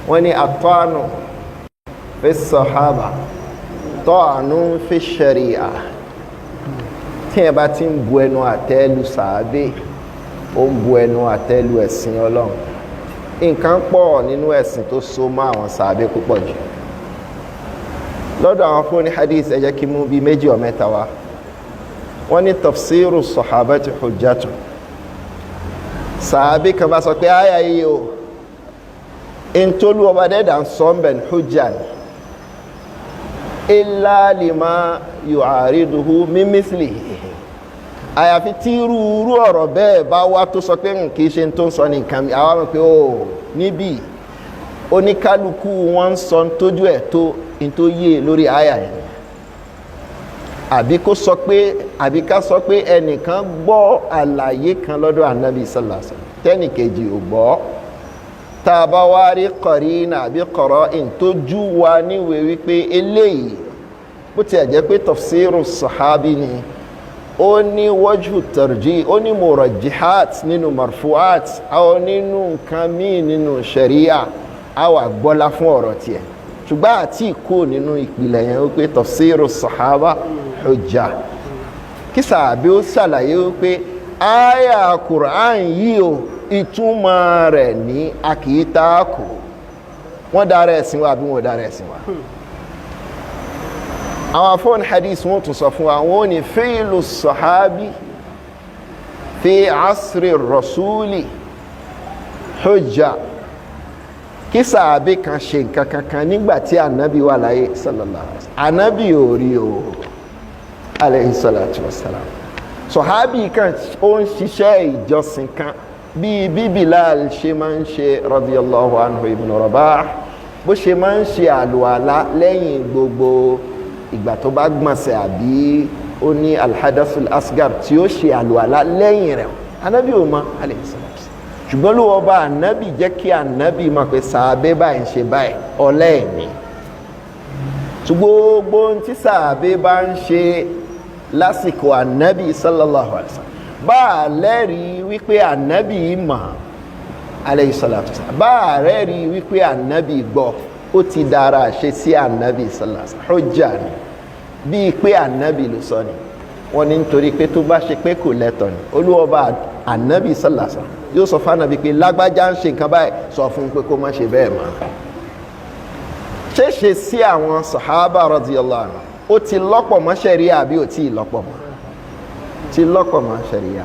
wọ́n ní at-ta'nu fi as-sahaba ta'nu fi ash-shari'ah. Tí ẹ bá ti ń bu ẹnu àtẹ́lu sàábé ó ń bu ẹnu àtẹ́lu ẹ̀sìn Ọlọ́run. Nǹkan pọ̀ nínú ẹ̀sìn tó so mọ́ àwọn sàábé púpọ̀ jù. Lọ́dọ̀ àwọn fúnni hadith ẹ jẹ́ kí mú bí méjì or mẹ́ta wá. Wọ́n ní tafsiru sahabati hujjatun. Sàábé kan bá sọ pé àyà yìí o in tolu ọba dẹ́dà ń sọ ń bẹ̀ ní hujjan illa lima yu'ariduhu min mithlihi. Àyàfi tí irú ọ̀rọ̀ bẹ́ẹ̀ bá wá tó sọ pé kìí ṣe tó ń sọ ní nǹkan àwọn ọmọ pé ó níbi oníkálukú wọn ń sọ tójú ẹ̀ tó in tó yé lórí àyà yẹn. Àbí ká sọ pé ẹnìkan gbọ́ àlàyé kan lọ́dọ̀ ànábì sallallahu alaihi wasallam tẹ́nìkejì ò gbọ́. Tá a bá wá rí qarina àbí qara'in tó jú wa níwèé wípé eléyìí bó ti jẹ́ pé tafsiru sahabi ni ó ní wajhu tarjih ó ní murajjihat nínú marfu'at àwọn nínú nǹkan míì nínú sharia àwọn àgbọ́lá fún ọ̀rọ̀ tiẹ̀ ṣùgbọ́n àti ìkó nínú ìpìlẹ̀ yẹn wípé tafsiru sahaba hujja kí sàbí ó ṣàlàyé wípé àyà Qur'an yìí o ìtumọ̀ rẹ̀ ní akìítáàkù wọ́n dára ẹ̀sìn wa àbí wọ́n dára ẹ̀sìn wa. Àwọn afọ́n hadith wọ́n tún sọ fún wa wọ́n ní fi'lu sahabi fi asri rasuli hujja kí sàábé kan ṣe nǹkan kankan nígbàtí ànábì wà láyé sallallahu alaihi wasallam ànábì ò rí o alayhi salatu wassalam. Sàhábì kan ó ń ṣiṣẹ́ ìjọsìn kan bí Bilal ṣe máa ń ṣe radiyallahu anhu ibn Rabah bó ṣe máa ń ṣe àlùwàlá lẹ́yìn gbogbo ìgbà tó bá gbọ̀nsẹ̀ àbí ó ní alhadasul asgar tí ó ṣe àlùwàlá lẹ́yìn rẹ̀ ànábì ò mọ̀ alayhi salatu ṣùgbọ́n ló wọ́n bá ànábì jẹ́ kí ànábì mọ̀ pé sàábé báyìí ṣe báyìí ọlẹ́ẹ̀mí gbogbo tí sàábé bá ń ṣe lásìkò ànábì sallallahu alaihi wasallam bá a lẹ́rìí wípé ànábì mọ̀ alayhi salatu bá a rẹ́rìí wípé ànábì gbọ́ ó ti dára ṣe sí ànábì sallallahu alaihi wasallam hujja ni bíi pé ànábì ló sọ ni wọ́n ní nítorí pé tó bá ṣe pé kò lẹ́tọ̀ ni olúwọba ànábì sallallahu alaihi wasallam yóò sọ fún ànábì pé lágbájá ń ṣe nǹkan báyìí sọ fún pé kó má ṣe bẹ́ẹ̀ mọ́. ṣe sí àwọn sàhábà radiyallahu anhu ó ti lọ́pọ̀ mọ́ ṣẹ̀ríà àbí ò tí ì lọ́pọ̀ mọ́ ti lọ́pọ̀ mọ́ ṣẹ̀ríà.